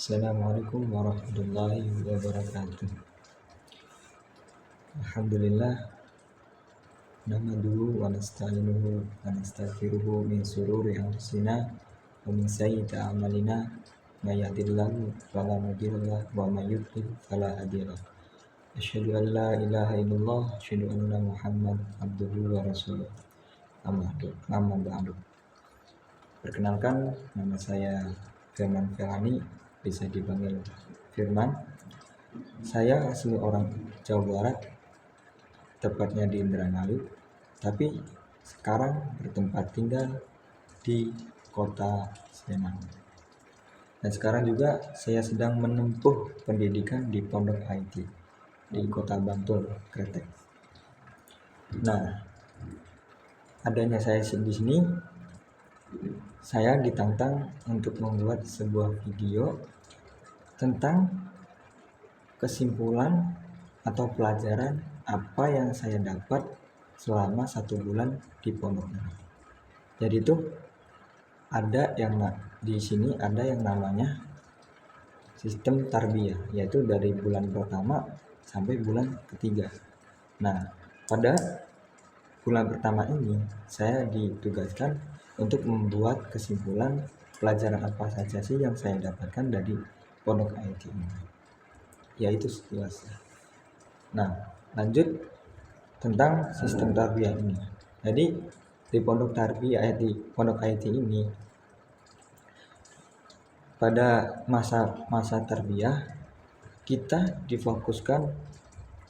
Assalamualaikum warahmatullahi wabarakatuh. Alhamdulillah, nahmaduhu wa nasta'inuhu wa nastaghfiruhu min sururi anfusina wa min sayyiati a'malina may yahdihillahu fala mudilla lahu wa may yudlil fala hadiya lahu. Asyhadu an la ilaha illallah, asyhadu anna Muhammad abduhu wa rasuluh. Amma ba'du. Perkenalkan, nama saya Firman Felani, bisa dipanggil Firman. Saya asli orang Jawa Barat, tepatnya di Indramayu, tapi sekarang bertempat tinggal di kota Sleman. Dan sekarang juga saya sedang menempuh pendidikan di Pondok IT di kota Bantul, Kretek. Nah, adanya saya di sini, saya ditantang untuk membuat sebuah video tentang kesimpulan atau pelajaran apa yang saya dapat selama 1 bulan di pondok ini. Jadi itu ada yang di sini ada yang namanya sistem tarbiyah, yaitu dari bulan pertama sampai bulan ketiga. Nah, pada bulan pertama ini saya ditugaskan untuk membuat kesimpulan pelajaran apa saja sih yang saya dapatkan dari pondok IT ini, yaitu sekilas. Nah, lanjut tentang sistem tarbiyah ini. Jadi di pondok IT ini, pada masa tarbiyah kita difokuskan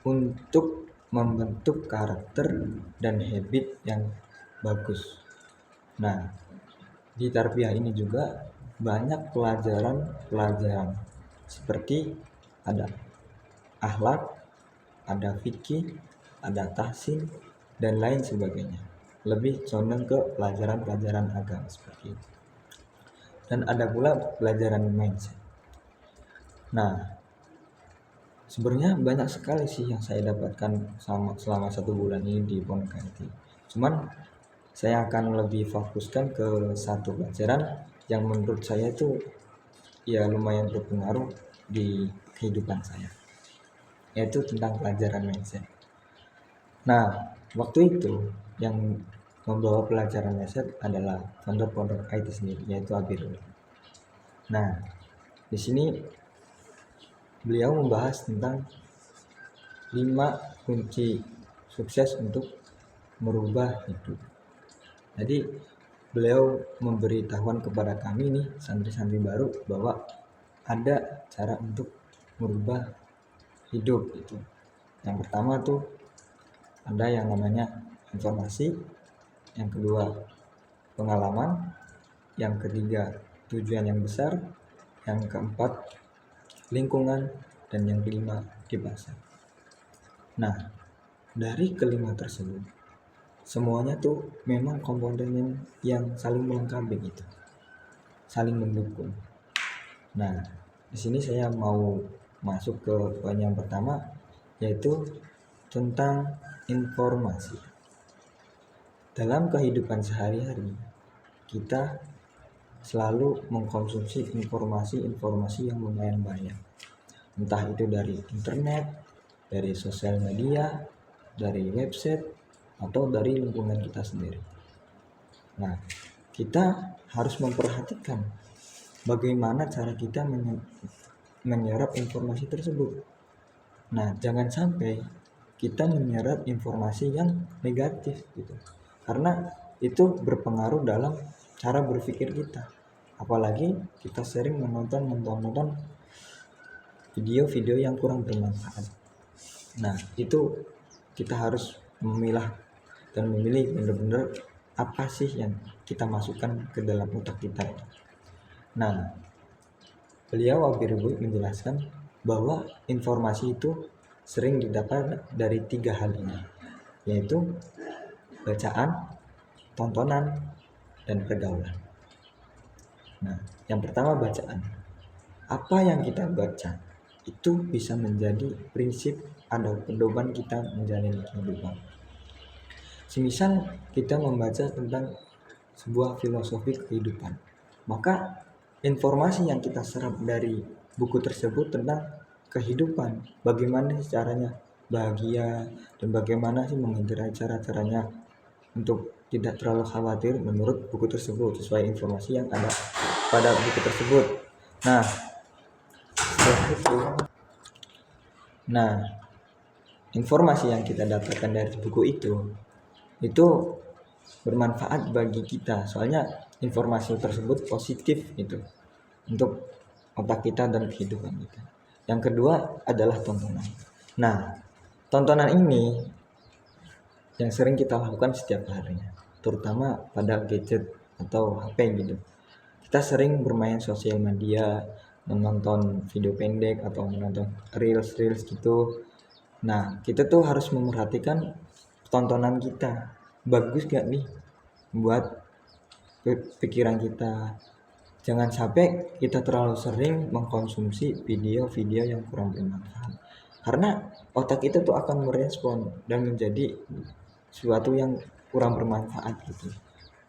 untuk membentuk karakter dan habit yang bagus. Nah, di tarbiyah ini juga banyak pelajaran seperti ada akhlak, ada fikih, ada tahsin, dan lain sebagainya. Lebih condong ke pelajaran agama seperti itu. Dan ada pula pelajaran mindset. Nah, sebenarnya banyak sekali sih yang saya dapatkan selama 1 bulan ini di Pondok IT. Cuman saya akan lebih fokuskan ke satu pelajaran yang menurut saya itu ya lumayan berpengaruh di kehidupan saya, yaitu tentang pelajaran mindset. Nah, waktu itu yang membawa pelajaran mindset adalah founder Pondok IT sendiri, yaitu Abirul. Nah, di sini beliau membahas tentang 5 kunci sukses untuk merubah hidup. Jadi beliau memberitahukan kepada kami nih santri-santri baru bahwa ada cara untuk merubah hidup itu. Yang pertama tuh ada yang namanya informasi, yang kedua pengalaman, yang ketiga tujuan yang besar, yang keempat lingkungan, dan yang kelima kebebasan. Nah, dari kelima tersebut semuanya tuh memang komponen yang saling melengkapi gitu, saling mendukung. Nah, di sini saya mau masuk ke poin yang pertama, yaitu tentang informasi. Dalam kehidupan sehari-hari, kita selalu mengkonsumsi informasi yang lumayan banyak. Entah itu dari internet, dari sosial media, dari website, atau dari lingkungan kita sendiri. Nah, kita harus memperhatikan bagaimana cara kita menyerap informasi tersebut. Nah, jangan sampai kita menyerap informasi yang negatif gitu, karena itu berpengaruh dalam cara berpikir kita. Apalagi kita sering menonton video-video yang kurang bermanfaat. Nah, itu kita harus memilah dan memilih benar-benar apa sih yang kita masukkan ke dalam otak kita. Nah, beliau Abirul menjelaskan bahwa informasi itu sering didapat dari 3 hal ini, yaitu bacaan, tontonan, dan pergaulan. Nah, yang pertama bacaan. Apa yang kita baca itu bisa menjadi prinsip atau pedoman kita menjalani kehidupan. Semisal kita membaca tentang sebuah filosofi kehidupan, maka informasi yang kita serap dari buku tersebut tentang kehidupan, bagaimana sih caranya bahagia dan bagaimana sih menghindari cara-caranya untuk tidak terlalu khawatir menurut buku tersebut sesuai informasi yang ada pada buku tersebut. Nah, setelah itu, informasi yang kita dapatkan dari buku itu bermanfaat bagi kita. Soalnya informasi tersebut positif gitu untuk otak kita dan kehidupan kita. Yang kedua adalah tontonan. Nah, tontonan ini yang sering kita lakukan setiap harinya, terutama pada gadget atau HP gitu. Kita sering bermain sosial media, menonton video pendek atau menonton reels gitu. Nah, kita tuh harus memperhatikan tontonan kita. Bagus gak nih buat pikiran kita? Jangan sampai kita terlalu sering mengkonsumsi video-video yang kurang bermanfaat. Karena otak kita tuh akan merespon dan menjadi sesuatu yang kurang bermanfaat gitu.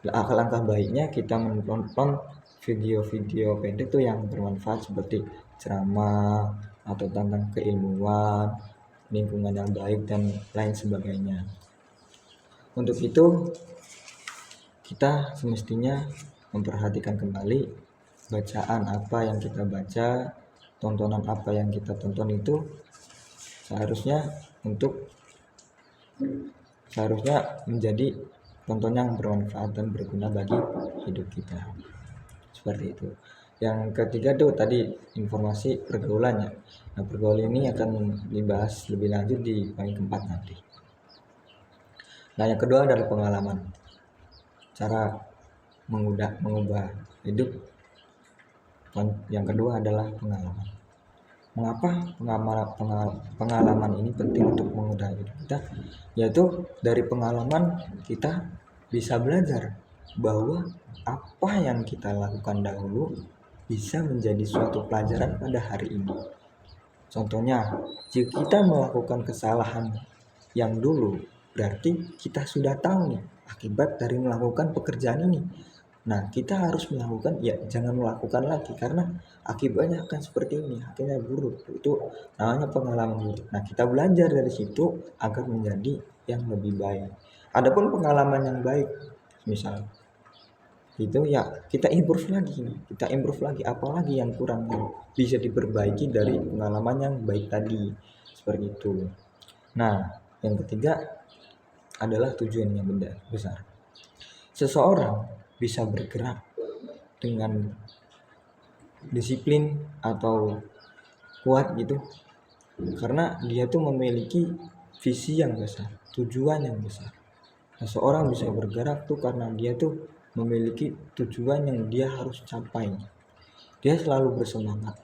Alangkah baiknya kita menonton video-video pendek tuh yang bermanfaat seperti ceramah atau tentang keilmuan, lingkungan yang baik dan lain sebagainya. Untuk itu kita semestinya memperhatikan kembali bacaan apa yang kita baca, tontonan apa yang kita tonton itu seharusnya menjadi tonton yang bermanfaat dan berguna bagi hidup kita. Seperti itu. Yang ketiga tuh tadi informasi pergaulannya. Nah, pergaulan ini akan dibahas lebih lanjut di poin keempat nanti. Nah, yang kedua adalah pengalaman. Cara mengubah hidup. Yang kedua adalah pengalaman. Mengapa pengalaman ini penting untuk mengubah hidup kita? Yaitu dari pengalaman kita bisa belajar bahwa apa yang kita lakukan dahulu bisa menjadi suatu pelajaran pada hari ini. Contohnya, jika kita melakukan kesalahan yang dulu, berarti kita sudah tahu nih akibat dari melakukan pekerjaan ini. Nah, kita harus melakukan, jangan melakukan lagi karena akibatnya akan seperti ini, akhirnya buruk. Itu namanya pengalaman buruk. Nah, kita belajar dari situ agar menjadi yang lebih baik. Adapun pengalaman yang baik, misal itu kita improve lagi, apalagi yang kurang yang bisa diperbaiki dari pengalaman yang baik tadi, seperti itu. Nah, yang ketiga adalah tujuan yang besar. Seseorang bisa bergerak dengan disiplin atau kuat gitu karena dia tuh memiliki visi yang besar, tujuan yang besar. Seseorang bisa bergerak tuh karena dia tuh memiliki tujuan yang dia harus capai. Dia selalu bersemangat.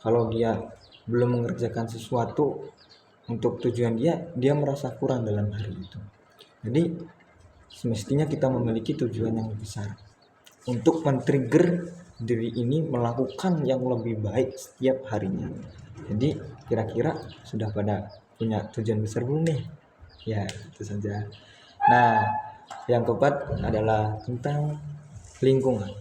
Kalau dia belum mengerjakan sesuatu untuk tujuan dia merasa kurang dalam hari itu. Jadi semestinya kita memiliki tujuan yang besar untuk men-trigger diri ini melakukan yang lebih baik setiap harinya. Jadi kira-kira sudah pada punya tujuan besar belum nih? Ya, itu saja. Nah, yang keempat adalah tentang lingkungan.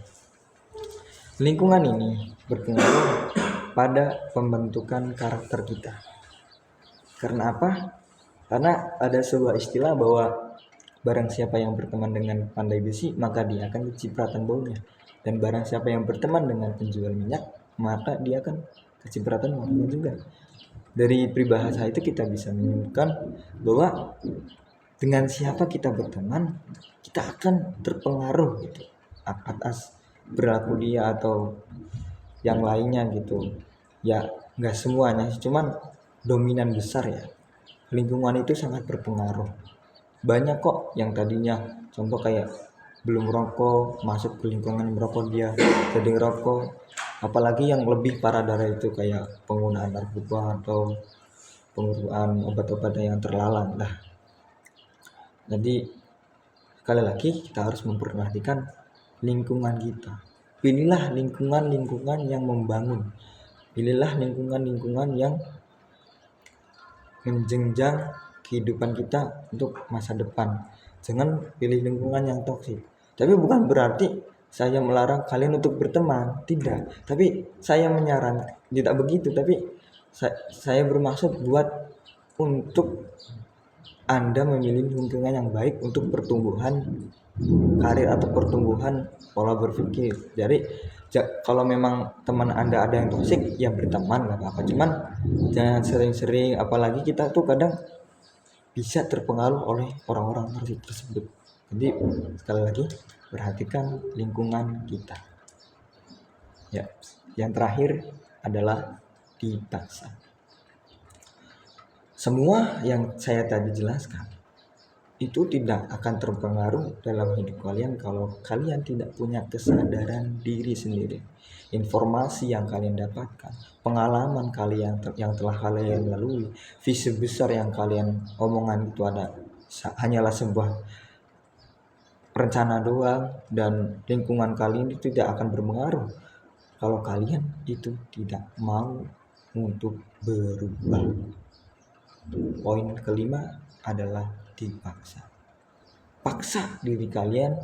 Lingkungan ini berpengaruh pada pembentukan karakter kita. Karena apa? Karena ada sebuah istilah bahwa barang siapa yang berteman dengan pandai besi, maka dia akan kecipratan baunya. Dan barang siapa yang berteman dengan penjual minyak, maka dia akan kecipratan wanginya juga. Dari peribahasa itu kita bisa menyimpulkan bahwa dengan siapa kita berteman, kita akan terpengaruh gitu atas perilaku dia atau yang lainnya gitu. Ya, nggak semuanya, cuman dominan besar ya. Lingkungan itu sangat berpengaruh. Banyak kok yang tadinya contoh kayak belum rokok masuk ke lingkungan merokok, dia jadi ngerokok. Apalagi yang lebih parah dari itu kayak penggunaan narkoba atau penggunaan obat-obat yang terlarang. Nah, jadi sekali lagi kita harus memperhatikan lingkungan kita. Pilihlah lingkungan yang membangun. Pilihlah lingkungan yang menjenjang kehidupan kita untuk masa depan. Jangan pilih lingkungan yang toksik. Tapi bukan berarti saya melarang kalian untuk berteman, tidak. Tapi saya menyarankan, tidak begitu, tapi saya bermaksud buat untuk Anda memilih lingkungan yang baik untuk pertumbuhan karir atau pertumbuhan pola berpikir. Jadi kalau memang teman Anda ada yang toksik, ya berteman nggak apa-apa. Cuman jangan sering-sering, apalagi kita tuh kadang bisa terpengaruh oleh orang-orang tersebut. Jadi sekali lagi perhatikan lingkungan kita. Ya, yang terakhir adalah dipaksa. Semua yang saya tadi jelaskan itu tidak akan terpengaruh dalam hidup kalian kalau kalian tidak punya kesadaran diri sendiri. Informasi yang kalian dapatkan, pengalaman kalian yang telah kalian lalui, visi besar yang kalian omongan itu hanyalah sebuah rencana doang, dan lingkungan kalian itu tidak akan berpengaruh kalau kalian itu tidak mau untuk berubah. Poin kelima adalah dipaksa. Paksa diri kalian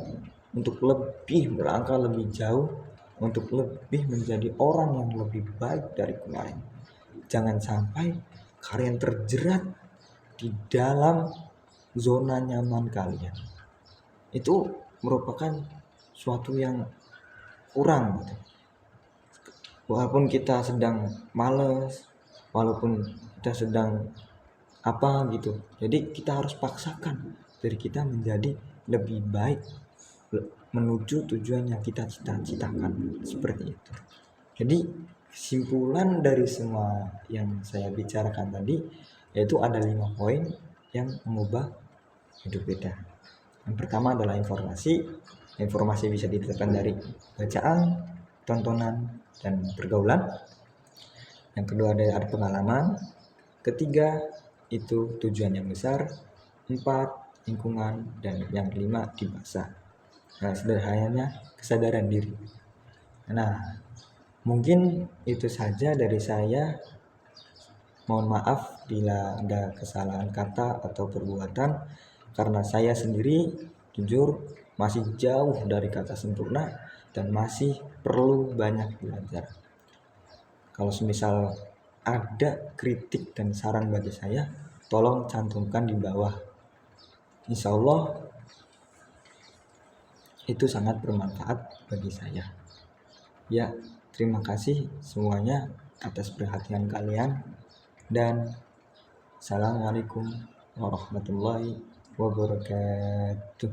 untuk lebih melangkah lebih jauh, untuk lebih menjadi orang yang lebih baik dari kemarin. Jangan sampai kalian terjerat di dalam zona nyaman kalian. Itu merupakan suatu yang kurang gitu. Walaupun kita sedang males, walaupun kita sedang apa gitu, jadi kita harus paksakan diri kita menjadi lebih baik menuju tujuan yang kita cita-citakan, seperti itu. Jadi kesimpulan dari semua yang saya bicarakan tadi yaitu ada 5 poin yang mengubah hidup kita. Yang pertama adalah informasi. Informasi bisa didapatkan dari bacaan, tontonan, dan pergaulan. Yang kedua ada pengalaman. Ketiga itu tujuan yang besar. 4 lingkungan, dan yang kelima dipaksa. Nah, sederhananya kesadaran diri. Nah, mungkin itu saja dari saya. Mohon maaf bila ada kesalahan kata atau perbuatan, karena saya sendiri jujur masih jauh dari kata sempurna dan masih perlu banyak belajar. Kalau semisal ada kritik dan saran bagi saya, tolong cantumkan di bawah. Insya Allah itu sangat bermanfaat bagi saya. Ya, terima kasih semuanya atas perhatian kalian, dan Assalamualaikum warahmatullahi wabarakatuh.